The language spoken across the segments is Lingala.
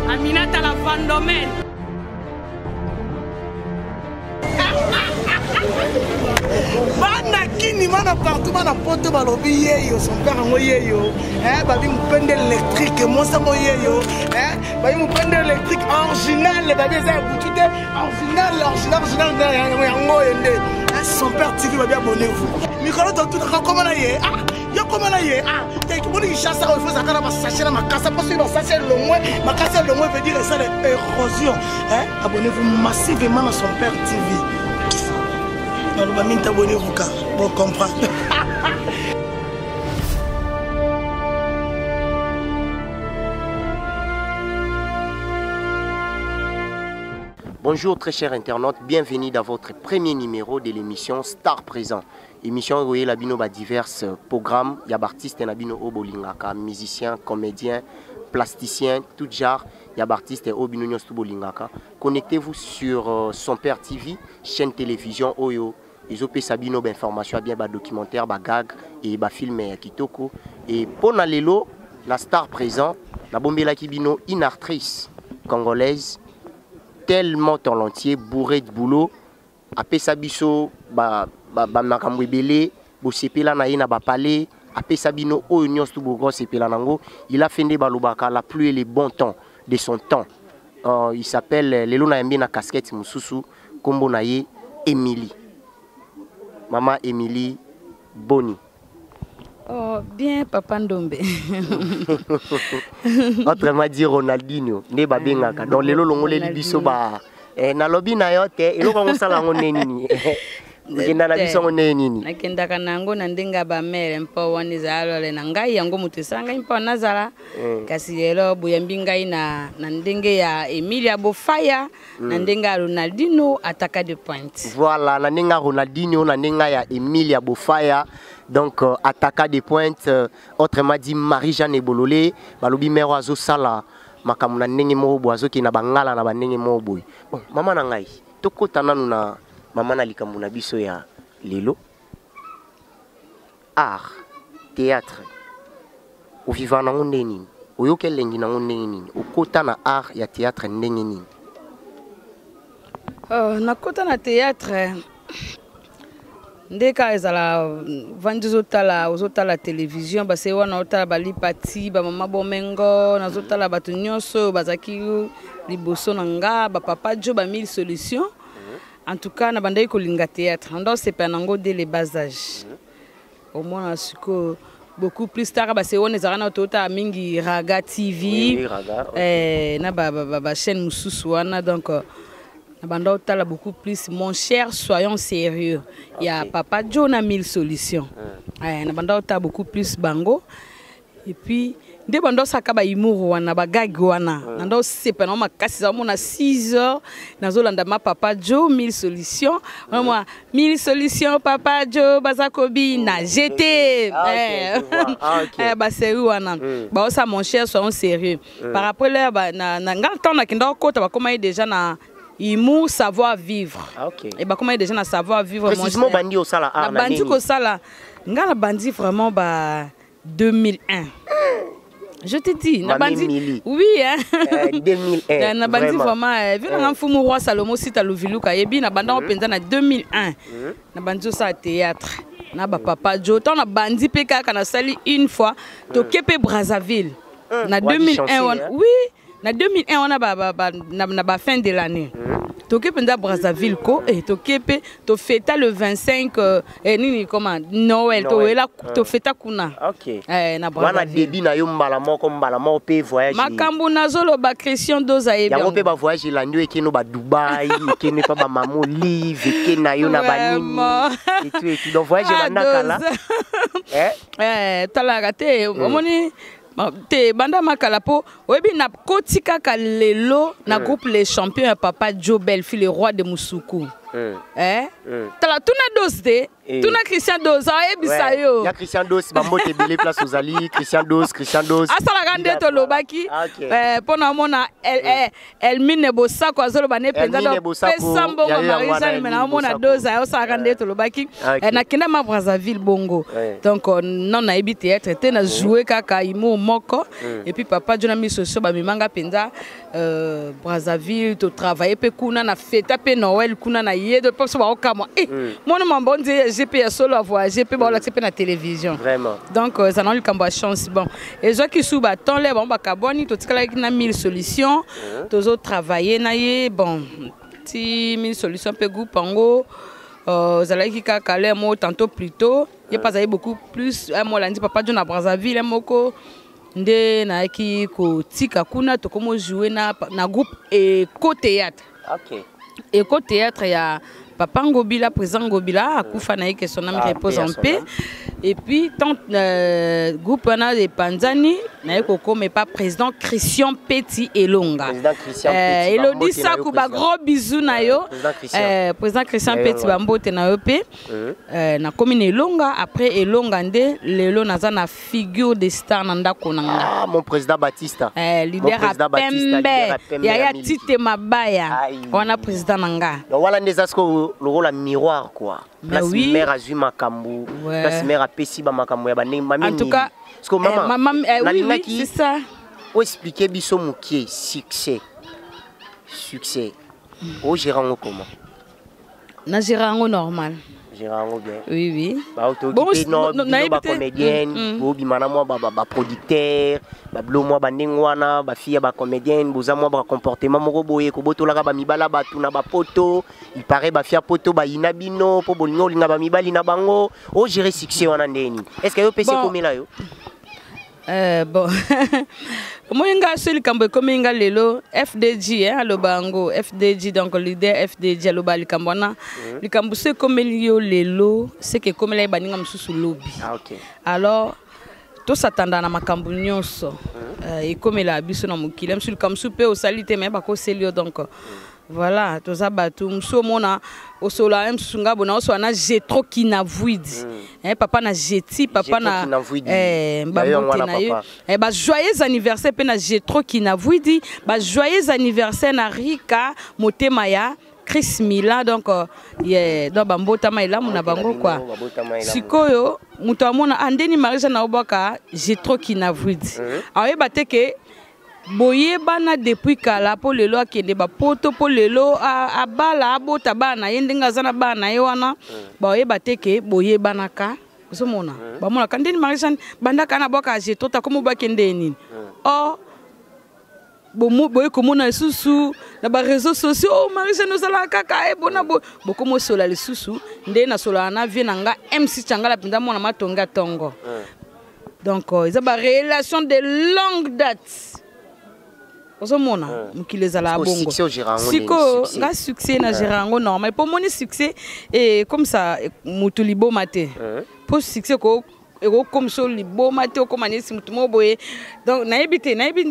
Aminata la Vendomaine. Bana kini mana partout mana poto balobi yeyo son père ngo yeyo babi mupende électrique moi ça mo yeyo babi mupende électrique original babi ça boutude original ngo yende son père TV babi abonnez-vous micro tout comment là yé yo comment là yé t'es qui boni chasse ça il faut ça kana ba sachet na makasa parce que ba sachet le moins makasa le moins veut dire ça l'érosion abonnez-vous massivement à son père TV. Abonnez-vous car bon comprendre. Bonjour très chers internautes, bienvenue dans votre premier numéro de l'émission Star Présent. Émission où il y a divers programmes, il y a artistes, il y a obolingaka, musiciens, comédiens, plasticiens, tout genre, il y a artistes obinonios bolingaka. Connectez-vous sur Son Père TV, chaîne télévision Oyo. Ils ont sabino information bien documentaire, gag et film kitoko. Et pour Nalelo, la Star Présent, la bombela kibino, une actrice congolaise tellement talentueux, bourrée de boulot. Après Sabiso, il a fait des balubaka la pluie et les bons temps de son temps. Il s'appelle Lelona Mbina casquette Mususu Kombo Naye Émilie. Maman Émilie Boni. Oh, bien, Papa Ndombe. Autrement dit Ronaldinho. Ne babengaka. Donc, les longs les biso ba. Na lobby na yote. Et l'on va s'en aller nini. Nakenda kanango na ndenga ba mere mpo wani zalo le nangai yango mutesanga mpo nazala kasi lelo buyambinga na ndenge ya Emilia Bofaya na ndenga Ronaldinho attaque de pointe. Voilà, na ndenga Ronaldinho na ndenga ya Emilia Bofaya. Donc attaque de pointe autrement dit Marie-Jeanne Ebololé balobi mero azo sala makamuna ndenge mo boazo ki na bangala na bandenge mo boy. Bon, mama na ngai tokota nanu na maman na likambo na biso ya lelo art théâtre o vivant na ndenge nini oyoke lengi na ndenge nini okota na art ya théâtre ndenge nini nakota na théâtre ndeka ezala vandizotala ozotala télévision base wana otala balipati ba mama bomengo nazotala batu nyonso bazaki liboso na nga ba papa jo ba 1000 solutions. En tout cas, on a un théâtre. On c'est pas dès les bas âges. Au moins, beaucoup plus tard, c'est on est à Mingi Raga TV. Na chaîne Moussousouana. Donc, on a beaucoup plus. Mon cher, soyons sérieux. Il y a Papa John a 1000 solutions. On a beaucoup plus Bango. Et puis, dès que on a humour wana bagag wana nando sepa na makasi za mona 6 heures nazolanda ma Papa Joe 1000 solutions moi 1000 solutions Papa Joe bazakobi na GT ba série wana ba ça mon cher soyons sérieux par rapport là na ngal temps na kinda kota ba comment déjà na humour savoir vivre et ba comment déjà na savoir vivre précisément bandi au sala na bandi ko sala ngala bandi vraiment ba 2001. Je te dis, Nabandi. Oui, hein. 2001. Nabandi vraiment. Vu que Fumu Roi Salomo Sita Luviluka, Yebi Nabanda en 2001. Nabandi ça théâtre. Naba Papa Joe. Tant Nabandi PK kana sali une fois. Tokepe Brazzaville. Na 2001. Oui. Na 2001 on a ba fin de l'année. Tokepe nda Brazzaville ko et tokepe to feta le 25 nini comment Noël to ela to feta kuna. OK. Na Brazzaville. Wana début na yo mbala moko pe voyage. Makambo nazolo ba Christian Doza e bien. Ya pe ba voyage la ndio ekeno ba Dubai, ekeno pa ba mamo live, ekena yo na banini. Et tout donc voyage na kala. Tala raté. Omoni te banda makala po oyebi na koti kaka lelo na groupe les champions ya Papa Joe Bellefille le roi de Musuku. Tala tuna dos de tuna Christian Dos ayebisa yo. Ya Christian Dos bambote belé place aux ali Christian Dos asala gande to lobaki pona mona Elmine Bosako azolo bane penza do pesa mbongo Marisa mena mona Dos ayo sala gande to lobaki na kenda ma Brazzaville bongo donc non na ebi théâtre te na jouer kaka imo moko et puis Papa Joe na mi soso ba mimanga penza Brazzaville to travailler pe kuna na fête pe Noël kuna na yedo pe so ba okamo mona mambondi GP solo à voyager pe ba la na télévision vraiment donc ça n'a eu comme chance bon et ceux qui sous bâton les bon ba kaboni to tikala na 1000 solutions tous autres travailler na ye bon ti 1000 solutions pe groupe pango zalaki kaka le mo tantôt plus tôt il pas eu beaucoup plus moi lundi Papa Joe na Brazzaville moko nde na ki ko tika kuna to komo jouer na groupe Eco Théâtre. OK. Eco Théâtre ya Papa Ngobila, président Ngobila, Akoufa na que son âme repose en paix. Et puis tant groupe na de Panzani na ko mais pas président Christian Petit Elonga. Président Christian Petit. Elodie Sakuba gros bisous na yo. Président Christian Petit bambote na yo pe. Na commune Elonga après Elonga nde lelo naza na figure de star na ndako nanga. Ah mon président Batista. Leader à Pembe. Ya Tite Mabaya. On a président nanga. Donc voilà des asko le rôle à miroir quoi. Mais place oui. Mère Azui Makambu, place Mère à Pessiba Makambu, en tout cas, parce que maman, oui, c'est ça. Pour expliquer biso mukie succès. Au gérant comment? Na gérant normal. Gérant bien. Oui. Bon, non, comédienne, bimana moi producteur, blo moi bandengwana, fille comédienne, boza moi comportement moko boye ko botola ba mibala batu na ba poto, il paraît fia poto inabino po bolingo linga ba mibali na bango, o gérer succès wana ndeni. Est-ce que yo pese comme là yo? Bon. Moi nga seul kambo comme nga lelo FDG le bango FDG donc leader FDG le bali kambona le kambo c'est comme lio lelo c'est que comme les baninga msusu lobby. Ah OK. Alors to satanda na makambo nyonso et comme la biso na mukile msul kam soupe au salite mais ba ko selio donc voilà to za batu mso mona au sola msunga bona o so na jetro kinavuidi papa na jeti papa na babote na yo ba joyeux anniversaire pe na jetro kinavuidi ba joyeux anniversaire na Rika motema ya Chris Mila donc do bambota maila muna bango quoi sikoyo muto amona andeni marisa na obaka jetro kinavuidi ayeba teke boye bana depuis kala po lelo akende ba poto po lelo abala abota bana yendenga zana bana yewana boye bateke boye bana ka osomona ba mona kandeni marisan banda kana boka jeto ta komo bakende nini boye komona susu na ba réseaux sociaux marisan osala kaka bona bokomo sola le susu nde na sola na vie nanga MC Changala pinda mona matonga tongo donc ils ont ba relation de longue date. Osomona mukile zala bongo siko nga succès na gérango normal pour mon succès et comme ça mutulibo maté pour succès ko comme so libo maté ko manisi mutumo boye donc nayebi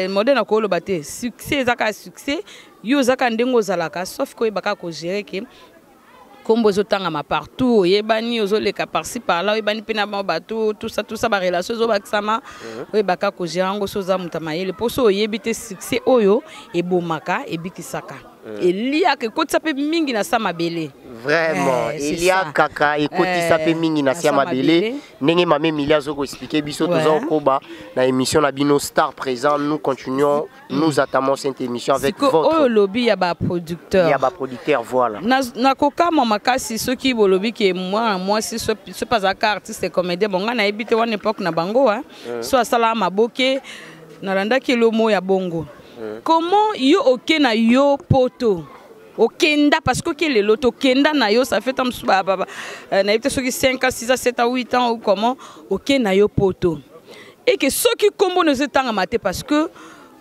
modèle ko lo baté succès zaka succès yo zaka ndengo zalaka sauf ko ibaka ko gérer ke kombo zotanga ma partout yebani ozoleka par-ci par-là yebani pena bato tout ça ba relation zo baksama oyebaka ko gérango soza mutamayele poso yebite succès oyo ebomaka ebikisaka elia ke kotisa pe mingi na sama belé vraiment elia kaka ekotisa pe mingi na sama belé ndenge mame Milia zoko expliquer biso tozo koba na émission na bino Star Présent nous continuons nous attendons cette émission avec votre lobby ya ba producteur voilà na koka makasi soki bolobi ke moi si ce pas à artiste et comédien bonga na ebité one époque na bango so asala maboke na landaki lo mo ya bongo comment yo okena yo poto okenda parce que le loto kenda na yo ça fait tam na ebité soki 5 ans 6 ans 7 ans 8 ans ou comment okena yo poto et que soki kombo ne se tanga maté parce que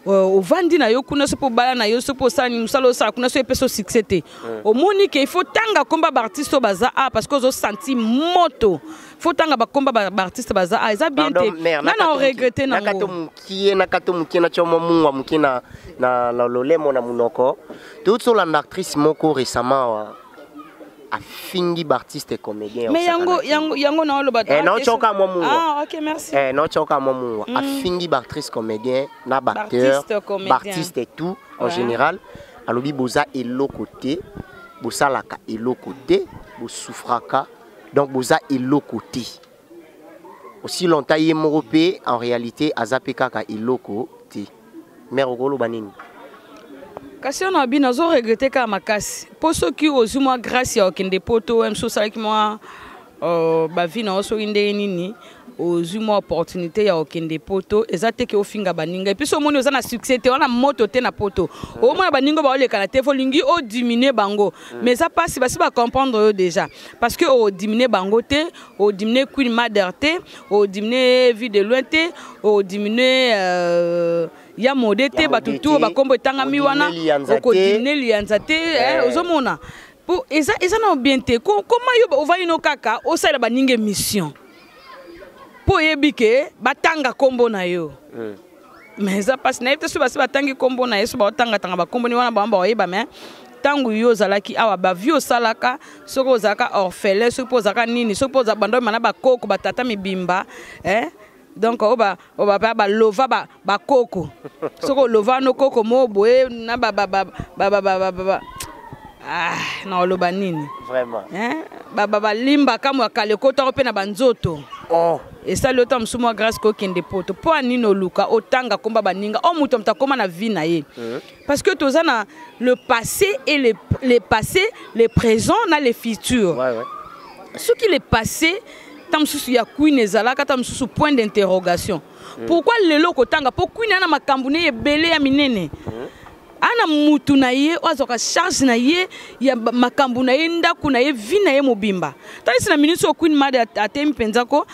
ovandi na yo kuna so po bala na yo so po sala ni musalo sala kuna so epeso succès te omoni ke il faut tanga komba ba artiste baza parce que zo senti moto faut tanga ba komba ba artiste baza eza bien te na na regretter na nakato mukie na chomo mungwa mukie na lolemo na munoko toute so l'actrice moko récemment a fingi artiste et comédien. Mais yango na lo bata. Non choka mo mu. Ah OK merci. Non choka mo mu. A fingi actrice comédien na acteur, artiste et tout en général. Alobi boza elo côté, bosalaka elo côté, bo souffraka. Donc boza elo côté. Aussi longtemps yemorope en réalité azapeka ka elo côté. Mère okolo banini. Kasi on a bien nazo regretter ka makasi. Po soki ozuma grâce ya okende poto emso sala ki moi ba vie na oso inde nini ozuma opportunité ya okende poto ezate ke ofinga baninga et puis so moni oza na succès te wana moto te na poto o mona baningo ba oleka na te fo lingi o diminuer bango mais ça passe basi ba comprendre déjà parce que o diminuer bango te o diminuer Queen Mother te o diminuer Vie de Loin te o diminuer ya modete batutu ba kombo tanga mi wana ko diminuer lianza te ozomona pour eza na bien te comment yo va ino kaka o sala baninga mission po yebike batanga kombo na yo mais ça passe na yesu basi batangi kombo na yesu ba tanga ba kombo ni wana ba oyeba mais tangu yo zalaki awa ba vio salaka soko zaka orphelin soko zaka nini soko za bando mana ba koko batata mibimba donc oba lova ba koko soko lova no koko moboe na ba na oloba nini vraiment ba limba kama kale kota pe na banzoto et ça le temps msumo grâce ko kende poto po anino luka otanga komba baninga o muto mtakoma na vie na ye parce que tozana le passé et le passé le présent na le futur ce qui le passé tam susu ya Queen ezalaka tam susu point d'interrogation pourquoi lelo kotanga po Queen ana makambu ne ebele ya minene ana mutu na ye ozoka charge na ye ya makambu na ye ndaku na ye vie na ye mobimba tali sina minute o Queen Mother atem penzako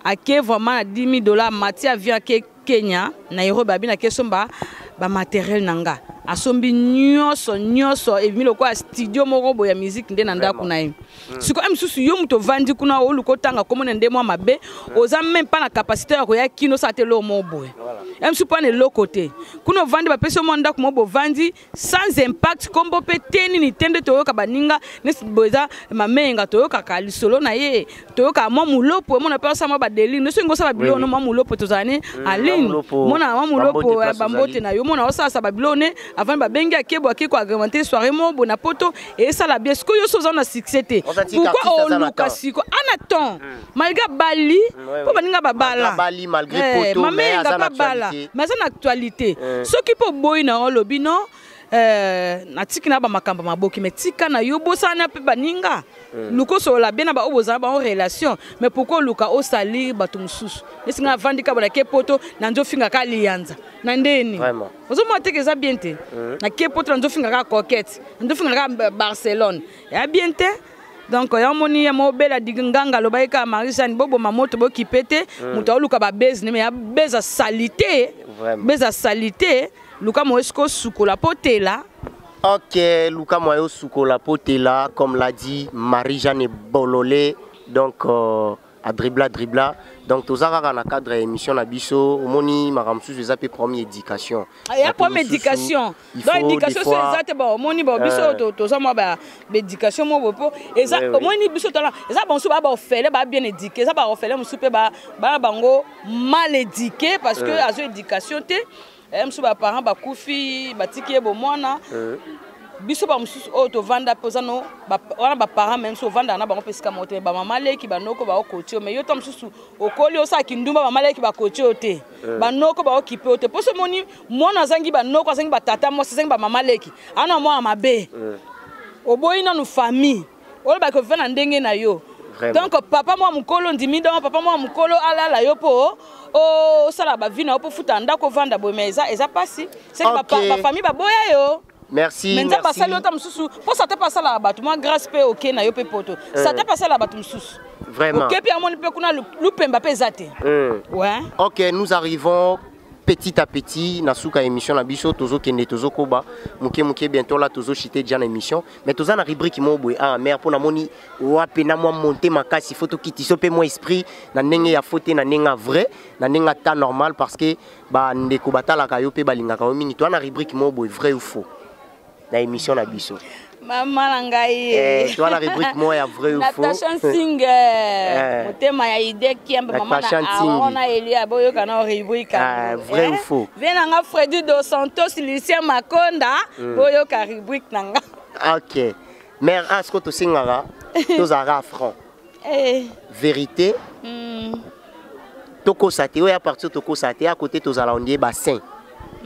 ake vraiment $10,000 matia via Kenya Nairobi abina kesomba ba matériel nanga asombi nyonso evilo kwa studio moko ya musique nde na ndaku na ye siko msusu yo muto vandi kuna oluko tanga komona nde mwa mabe oza même pas na capacité ya koya kino sa te lo mobo msusu pa ne lo côté kuna vandi ba peso mo ndaku mobo vandi sans impact kombo pe teni ni tende toyoka baninga nesi boza mamenga toyoka kali solo na ye toyoka mwa mulopo mona pe sa mwa ba deli no singo sa ba bilono mwa mulopo tozane aline mona mwa mulopo bambote na yo mona osa sa ba bilone avant ba benga kebo akiko agrémenter soirée mo bona poto et ça la bien ce que yo so na succès te pourquoi o lukasiko anaton malgré bali po baninga babala bali malgré poto mais ça mais ça actualité ce qui peut boy na lobi non na tiki na ba makamba maboki mais tika na yo bosana pe baninga luko so la bien na ba oboza ba en relation mais pourquoi luka o sali bato mususu nesinga vandika bona ke poto na nzo finga ka lianza na ndeni vraiment ozo mo teke za bien te na ke poto na nzo finga ka coquette nzo finga ka Barcelone ya bien te donc ya moni ya mobela diganga lo baika Marisane bobo mamoto bo kipete muto luka ba base mais ya beza salité beza salité Luka Moesko Sukola Potela. Ok, Luka Moyo Sukola Potela, comme l'a dit Marie-Jeanne Bololé, donc à dribla. Donc, tout ça, dans le cadre de l'émission Nabiso, Moni, Maramsou, je appelle première éducation. Il y a première éducation. Donc, l'éducation, c'est exact. Bon, Moni, Biso, tout ça, moi, l'éducation, moi, et ça, Moni, Biso, et ça, bon, ça, va faire, bien éduqué, ça, va faire, on soupe, mal éduqué, parce que, à l'éducation, msu ba parents ba kufi batiki bo mwana biso ba msu o to vanda posano ba wana ba parents même so vanda na ba pesika mote ba mama leki ba noko ba okotio mais yo to msu okoli o sa kindumba ba mama leki ba kotio te ba noko ba okipe te poso moni mwana zangi ba noko zangi ba tata mo zangi ba mama leki ana mo mabe oboyina no famille o ba ko vana ndenge na yo. Donc papa moi mukolo ndimi donc papa moi mukolo ala yo po o sala ba vina po futa ndako vanda bo mais eza passé c'est que ba famille ba boya yo. Merci. Mais ça ça l'autre mususu pour ça te passer là bas moi grâce pe OK na yo pe poto ça te passer là bas mususu vraiment OK puis amoni pe kuna lupemba pe zate ouais. OK, nous arrivons petit à petit nasuka émission na biso tozo kende tozo koba muke bientôt là tozo chité déjà na émission mais toza na rubrique mo boy ah mère pour na moni wapi na moi monter makasi photo kitiso pe moi esprit na ndenge ya faute na ndenge vrai na ndenge ta normal parce que ba ndeko batala ka yo pe balinga ka mingi to na rubrique mo boy vrai ou faux na émission na biso Maman Langaï. Toi la rubrique moi ya vrai ou faux. Natasha Singer. Motema ya idée qui aime maman on a Elia boyo kana rubrique. Vrai ou faux. Viens nga Freddy Dos Santos Lucien Makonda boyo ka rubrique nanga. OK. Mère asko to singara to zara franc. Vérité. Toko sate ou à partir toko sate à côté to zala ondie bassin.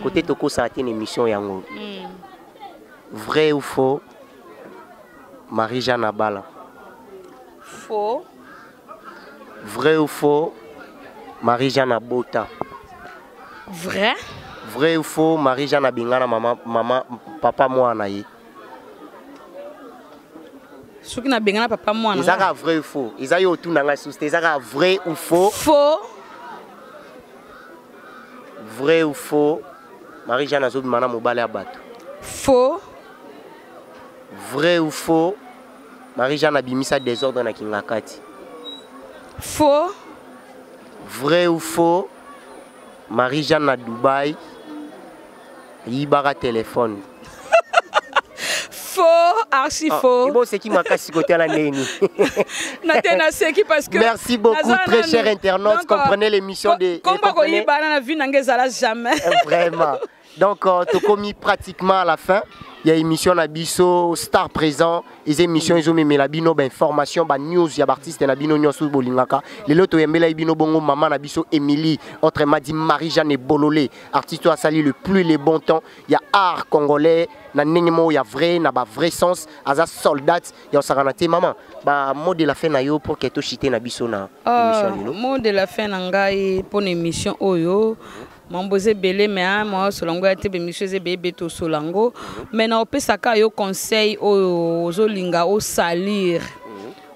Côté toko sate une émission yango. Vrai ou faux? Marie-Jeanne Abala. Faux. Vrai ou faux? Marie-Jeanne Abota. Vrai. Vrai ou faux? Marie-Jeanne Abingana maman papa moi naïe. Ce qui n'a bingana papa moi naïe. Ils ont vrai ou faux? Ils ont eu autour dans la société. Ils ont vrai ou faux? Faux. Vrai ou faux? Marie-Jeanne Azobimana Mobale Abato. Faux. Vrai ou faux? Marie-Jeanne Abimisa désordre na Kingakati. Faux. Vrai ou faux? Marie-Jeanne à Dubaï. Yibara téléphone. Faux, archi faux. Et bon, c'est qui m'a cassé côté à la néni. Merci beaucoup, très chers internautes. Comprenez l'émission de. Vraiment. Donc, tu commis pratiquement à la fin. Il y a émission Nabiso, Star Présent, les émissions ils ont mis la bino information, news, il y a artiste Nabino Nyosu Bolingaka. Les loto yembela bino bongo maman Nabiso Emily, autrement dit Marie-Jeanne Bololé, artiste a sali le plus les bons temps. Il y a art congolais, na nengemo il y a vrai, na ba vrai sens, aza soldat, il y a saranate maman. Ba mot de la fin na yo pour que to chité Nabiso na émission. Mot de la fin ngai pour l'émission Oyo. Mamboze belé mais moi solango a été bémicheze bébé to solango mais na opesaka yo conseil o zolinga o salir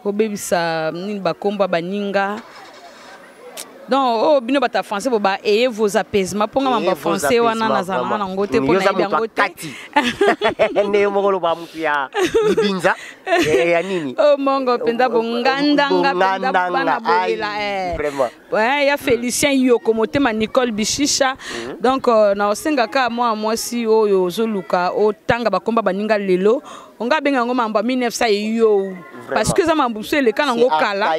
o bebisa nini bakomba baninga donc oh bino bata français bo ba ayez vos apaisements ponga mamba français wana na zana na ngote pona yangote ne mokolo ba mutu ya libinza ya nini oh mongo penda bongandanga penda bana bolela vraiment ouais ya Félicien Yoko motema Nicole Bishisha donc na osenga ka moi si oyo zoluka o tanga bakomba baninga lelo onga benga ngo mamba 1900 yo parce que ça m'a boussé le kana ngo kala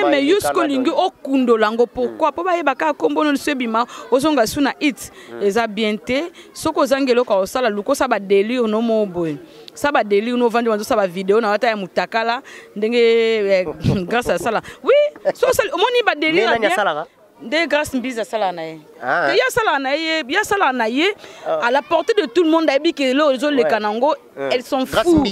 mais yusko lingi okundo lango pourquoi po ba yebaka kombo no sebima ozonga suna it eza bien te soko zangelo ka osala luko sa ba délire no moboy ça ba délire no vendre wanzo sa ba vidéo na wata ya mutakala ndenge grâce à ça là oui so moni ba délire de grâce mbiza sala na ye ya sala na ye à la portée de tout le monde abi que les kanango elles sont fous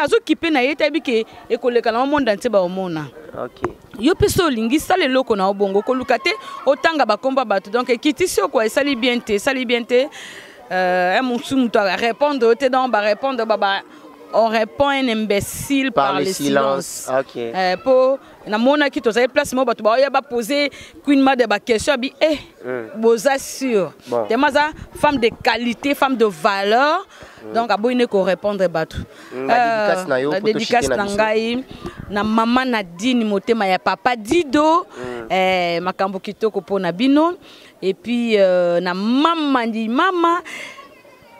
azo kipe na ye tabi que ekoleka na monde entier ba omona OK yo peso lingi sale loko na obongo ko lukate otanga bakomba bato donc kitisi ko sali bien te un musumu to répondre te donc ba répondre baba on répond un imbécile par le silence. OK. Pour na mona ki to za place mo bato ba ba poser queen ma de ba question bi boza sûr. Temaza femme de qualité, femme de valeur. Donc aboine ko répondre bato. La dédicace na ngai na maman Nadine motema ya papa Dido makambo kitoko pona bino et puis na mama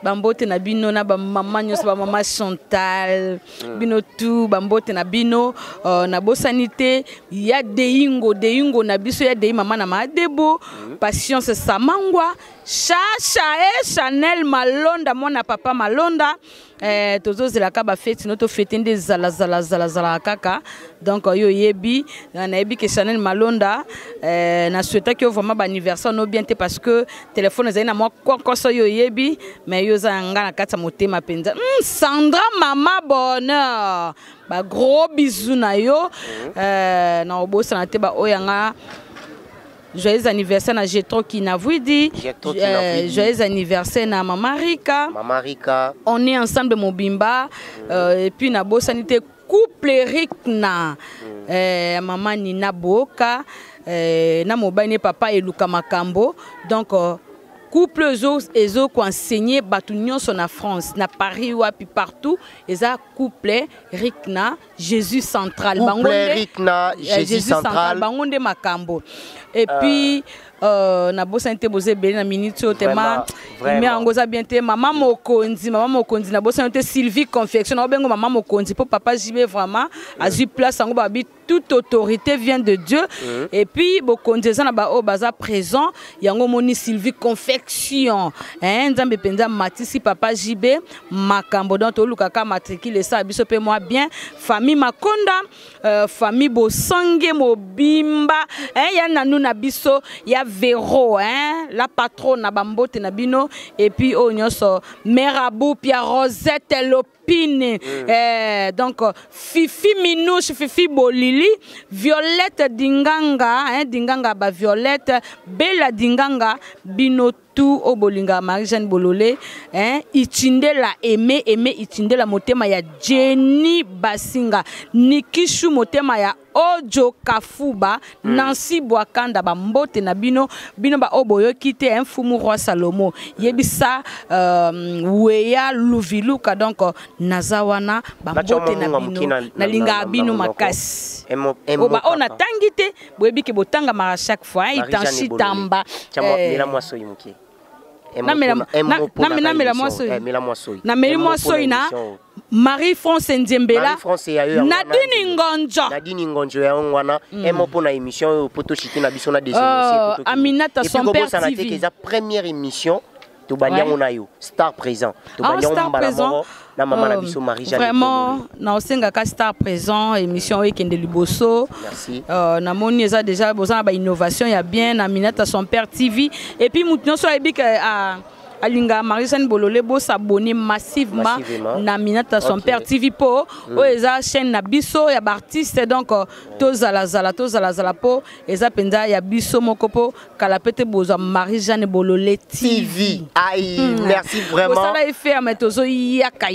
bambote na bino na ba maman nyos ba maman Chantal bino tout bambote na bino na bosanité ya deyingo na biso ya dey maman na madebo patience samangwa Chanel Malonda mona papa Malonda tozo zelaka ba fête noto fête nde zala kaka donc yo yebi na yebi que Chanel Malonda na souhaita que vraiment ba anniversaire no bien te parce que téléphone zaina moi quoi so yo yebi mais yo zanga na kata motema penza Sandra mama bonheur ba gros bisous na yo na obosa na te ba oyanga joyeux anniversaire na Jetro qui n'a vu dit joyeux anniversaire na Mama Rika. On est ensemble Mobimba et puis na bosanité couple Rick na Maman Nina Boka na mobali papa eluka makambo donc couple ezo ko enseigner batu nyonso na France na Paris ou puis partout eza couple Rikna Jésus central couple Rikna Jésus central bangonde makambo et puis na bosa nte boze belé na minute tema mais angoza bien te maman mokonzi na bosa nte Sylvie confection na bengo maman mokonzi pour papa JB vraiment a eu place ango babi toute autorité vient de Dieu et puis bokonzi za na ba o baza présent yango moni Sylvie confection nzambe penza matisi papa JB makambo donc to lukaka matricule ça biso pe moi bien famille Makonda famille Bosange Mobimba ya nanu na biso ya Véro la patronne na bambote na bino et puis onyoso Merabou Pia Rosette Lopine donc Fifi Minouche Fifi Bolili Violette Dinganga Dinganga ba Violette Bella Dinganga bino tout au bolinga Marie-Jeanne Bololé itinde la aimé itinde la motema ya Jenny Basinga Nikishu motema ya Ojo Kafuba Nancy Boakanda ba mbote na bino ba oboyo kite mfumu roi Salomo yebisa weya luviluka donc nazawana ba mbote na bino na linga bino makasi oba ona tangite boyebi ke botanga mara chaque fois itanchi tamba na Marie-France Nzembela Nadine Ngonjo ya ngwana emopo na émission poto chiti na biso na deuxième Aminata son père TV eza première émission to banyango na yo star présent to banyango mbala na maman na biso Marie-Jeanne vraiment na osenga ka star présent émission Ekende Liboso merci na moni eza déjà besoin ba innovation ya bien Aminata son père TV et puis mutno so ebik alinga Marie-Jeanne Bololé bo s'abonner massivement na Aminata son père TV po o eza chaîne na biso ya artiste donc tozala po eza penza ya biso mokopo kala pete bozo Marie-Jeanne Bololé TV aïe merci vraiment ça va faire mais tozo yaka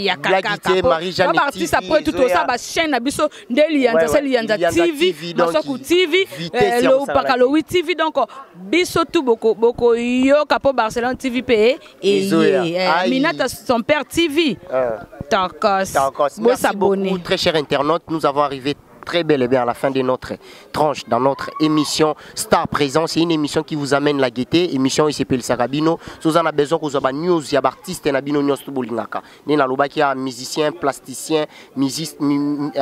Marie-Jeanne artiste après tout ça ba chaîne na biso ndeli yanza TV masoku TV lo pakalo TV donc biso tout boko yo kapo Barcelone TV pe Aminata son père TV. Merci beaucoup, très chers internautes. Nous avons arrivé très bel et bien à la fin de notre tranche dans notre émission Star Présent. C'est une émission qui vous amène la gaieté. Émission il s'appelle Sarabino. Si vous en avez besoin, vous avez news, il y a artiste Nabino news tout bolingaka. Nena lobaki a musicien, plasticien,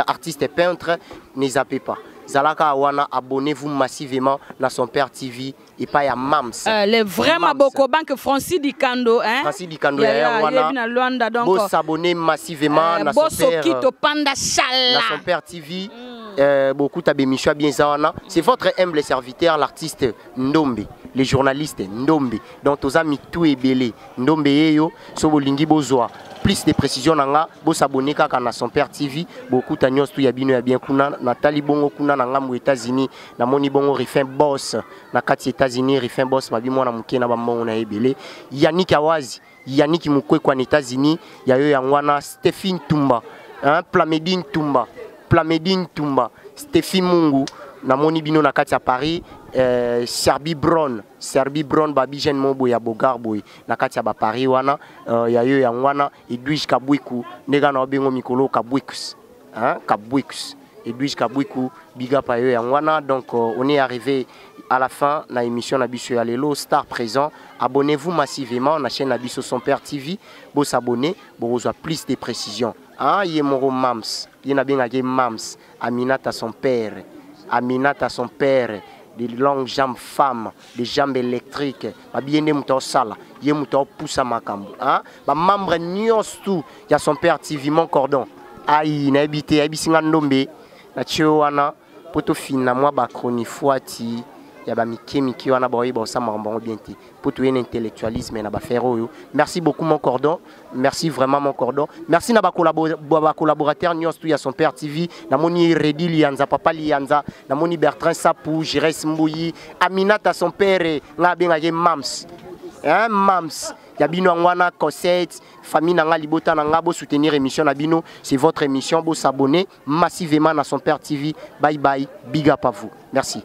artiste et peintre. Ne zappez pas. Zalaka Awana, abonnez-vous massivement dans son père TV et pas à Mams. Les vraiment beaucoup banque Francis Dikando Francis Dikando vous s'abonnez massivement dans son père TV. Beaucoup d'émissions bien zawana. C'est votre humble serviteur l'artiste Ndombe, les journalistes Ndombe. Donc tous amis tout est belé. Ndombe yo so bolingi bozwa. Plus de précisions nanga bo s'abonner kaka na son père TV beaucoup tanyos tout ya bino ya bien kuna Nathalie bongo kuna na ngamu États-Unis na moni bongo Rifin Boss na kati États-Unis Rifin Boss mabi mwana muke na bambongo na ebele Yannick Awazi Yannick mukwe kwa États-Unis ya yo yangwana Stéphine Tumba Plamedine Tumba Stéphine Mungu na moni bino na kati ya Paris Serbi Brown babi jeune mobo ya Bogar boy na kati ya ba Paris wana ya yo ya ngwana Edwige Kabwiku ndega na obengo mikolo Kabwikus Kabwikus Edwige Kabwiku biga pa yo ya ngwana donc on est arrivé à la fin de l'émission Nabiso ya lelo Star Présent. Abonnez-vous massivement à la chaîne Nabiso son père TV pour s'abonner pour avoir plus de précisions. Yemoro Mams, Yenabengage Mams, Aminata son père, des longues jambes femmes, des jambes électriques, bien muto sala, muto poussa makambo. Ba membre nyos tout, y a son père TV mon cordon. Aïe, na habité abisinga ndombe, na tchowana, poto fina moi ba chronifuati. Ya ba miki wana boyi bo sama mbongo bien ti pour tout un intellectualisme na ba faire oyo. Merci beaucoup mon cordon, merci vraiment mon cordon. Merci na ba collaborateur nyos tout ya son père TV, na moni Redi Lianza papa Lianza, na moni Bertrand Sapou, Jires Mbouyi, Aminata son père nga benga ye Mams. Mams ya bino ngwana Cosette, famille nanga libota nanga bo soutenir émission na bino, c'est votre émission, bo s'abonner massivement à son père TV. Bye bye, big up à vous. Merci.